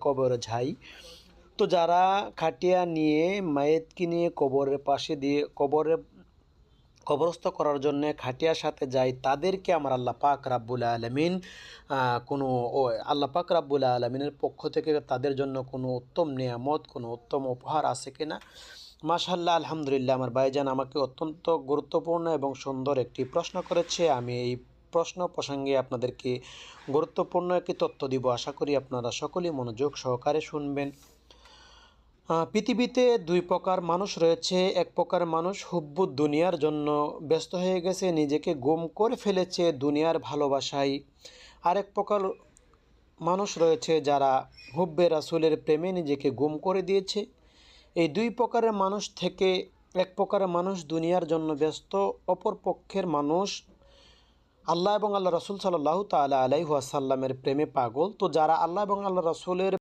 কবরে যাই, তো যারা খাটিয়া নিয়ে মায়েতকে নিয়ে কবরের পাশে দিয়ে কবরস্থ করার জন্যে খাটিয়ার সাথে যায়, তাদেরকে আমার আল্লাহ পাক রাব্বুল আলামিন কোনো আল্লাহ পাক রাব্বুল আলামিনের পক্ষ থেকে তাদের জন্য কোনো উত্তম নেয়ামত, কোনো উত্তম উপহার আছে কিনা? মাশাআল্লাহ, আলহামদুলিল্লাহ, আমার ভাইজান আমাকে অত্যন্ত গুরুত্বপূর্ণ এবং সুন্দর একটি প্রশ্ন করেছে। আমি এই প্রশ্ন প্রসঙ্গে আপনাদেরকে গুরুত্বপূর্ণ একটি তথ্য দিব। আশা করি আপনারা সকলেই মনোযোগ সহকারে শুনবেন। পৃথিবীতে দুই প্রকার মানুষ রয়েছে। এক প্রকার মানুষ হুব্বুদ দুনিয়ার জন্য ব্যস্ত হয়ে গেছে, নিজেকে গুম করে ফেলেছে দুনিয়ার ভালোবাসায়। আরেক প্রকার মানুষ রয়েছে যারা হুব্বে রাসূলের প্রেমে নিজেকে গুম করে দিয়েছে। এই দুই প্রকারের মানুষ থেকে এক প্রকারের মানুষ দুনিয়ার জন্য ব্যস্ত, অপর পক্ষের মানুষ আল্লাহ এবং আল্লাহ রাসূল সাল্লাল্লাহু তাআলা আলাইহি ওয়াসাল্লামের প্রেমে পাগল। তো যারা আল্লাহ এবং আল্লাহ রাসূলের